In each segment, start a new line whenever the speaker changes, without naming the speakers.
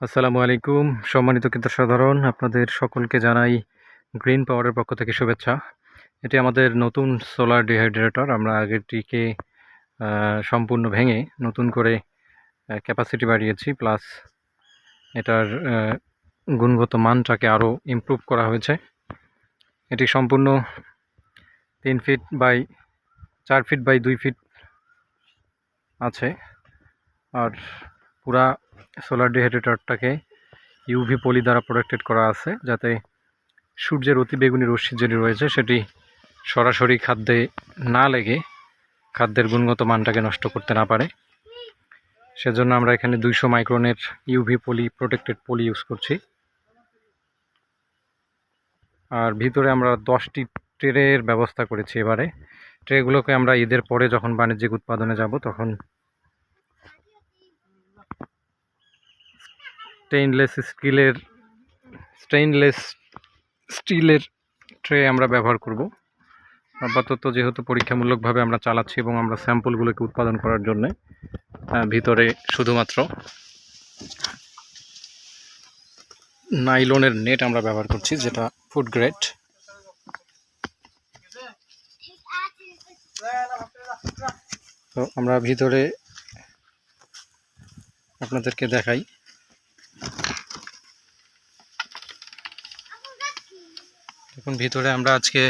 আসসালামু আলাইকুম সম্মানিত ক্রেতা সাধারণ, আপনাদের সকলকে জানাই গ্রিন পাওয়ারের পক্ষ থেকে শুভেচ্ছা। এটি আমাদের নতুন সোলার ডিহাইড্রেটর। আমরা আগেরটিকে সম্পূর্ণ ভেঙে নতুন করে ক্যাপাসিটি বাড়িয়েছি, প্লাস এটার গুণগত মানটাকে আরও ইমপ্রুভ করা হয়েছে। এটি সম্পূর্ণ 3 feet by 4 feet by 2 feet আছে। আর পুরা সোলার ডিহাইড্রেটরটাকে ইউভি পলি দ্বারা প্রোটেক্টেড করা আছে, যাতে সূর্যের অতিবেগুনি রশ্মি যেটি রয়েছে সেটি সরাসরি খাদ্যে না লেগে খাদ্যের গুণগত মানটাকে নষ্ট করতে না পারে। সেজন্য আমরা এখানে 200 মাইক্রনের ইউভি পলি প্রোটেক্টেড পলি ইউজ করছি। আর ভিতরে আমরা 10টি ট্রের ব্যবস্থা করেছি। এবারে ট্রেগুলোকে আমরা ঈদের পরে যখন বাণিজ্যিক উৎপাদনে যাব তখন স্টেইনলেস স্টিলের ট্রে আমরা ব্যবহার করব। আপাতত যেহেতু পরীক্ষামূলকভাবে আমরা চালাচ্ছি এবং আমরা স্যাম্পলগুলোকে উৎপাদন করার জন্য ভিতরে শুধুমাত্র নাইলনের নেট আমরা ব্যবহার করছি, যেটা ফুড গ্রেড। তো আমরা ভিতরে আপনাদেরকে দেখাই। দেখুন, ভিতরে আমরা আজকে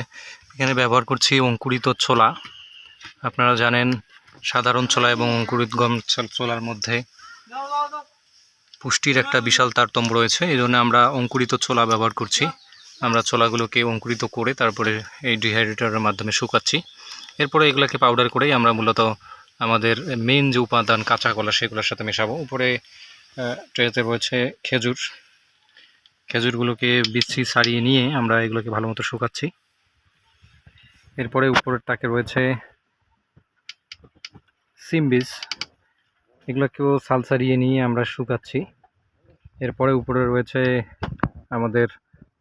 এখানে ব্যবহার করছি অঙ্কুরিত ছোলা। আপনারা জানেন সাধারণ ছোলা এবং অঙ্কুরিত গম ছোলার মধ্যে পুষ্টির একটা বিশাল তারতম্য রয়েছে, এই জন্য আমরা অঙ্কুরিত ছোলা ব্যবহার করছি। আমরা ছোলাগুলোকে অঙ্কুরিত করে তারপরে এই ডিহাইড্রেটরের মাধ্যমে শুকাচ্ছি। এরপরে এগুলোকে পাউডার করেই আমরা মূলত আমাদের মেইন যে উপাদান কাঁচা কলা সেগুলোর সাথে মেশাবো। উপরে ট্রেতে রয়েছে খেজুরগুলোকে বিচি ছাড়িয়ে নিয়ে আমরা এগুলোকে ভালো মতো শুকাচ্ছি। এরপরে উপরের তাকে রয়েছে সিম বীজ, এগুলোকেও ছাল ছাড়িয়ে নিয়ে আমরা শুকাচ্ছি। এরপরে উপরে রয়েছে আমাদের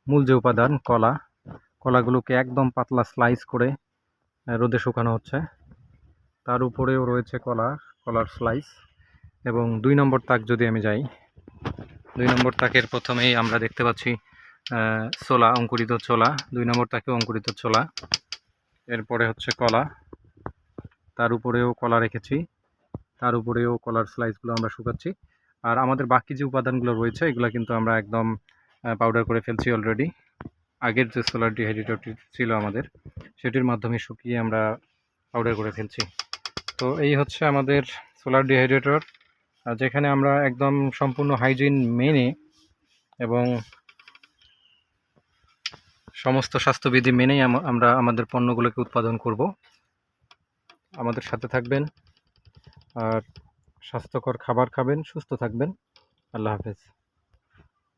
মূল যে উপাদান কলাগুলোকে একদম পাতলা স্লাইস করে রোদে শুকানো হচ্ছে। তার উপরেও রয়েছে কলার স্লাইস। এবং 2 নম্বর তাক যদি আমি যাই, 2 নম্বর তাকের প্রথমেই আমরা দেখতে পাচ্ছি ছোলা, অঙ্কুরিত ছোলা। 2 নম্বর তাকে অঙ্কুরিত ছোলা, এরপরে হচ্ছে কলা, তার উপরেও কলা রেখেছি, তার উপরেও কলার স্লাইসগুলো আমরা শুকাচ্ছি। আর আমাদের বাকি যে উপাদানগুলো রয়েছে এগুলো কিন্তু আমরা একদম পাউডার করে ফেলছি অলরেডি। আগের যে সোলার ডিহাইড্রেটরটি ছিল আমাদের, সেটির মাধ্যমে শুকিয়ে আমরা পাউডার করে ফেলছি। তো এই হচ্ছে আমাদের সোলার ডিহাইড্রেটর, যেখানে আমরা একদম সম্পূর্ণ হাইজিন মেনে এবং সমস্ত স্বাস্থ্যবিধি মেনেই আমরা আমাদের পণ্যগুলোকে উৎপাদন করব। আমাদের সাথে থাকবেন আর স্বাস্থ্যকর খাবার খাবেন, সুস্থ থাকবেন। আল্লাহ হাফেজ।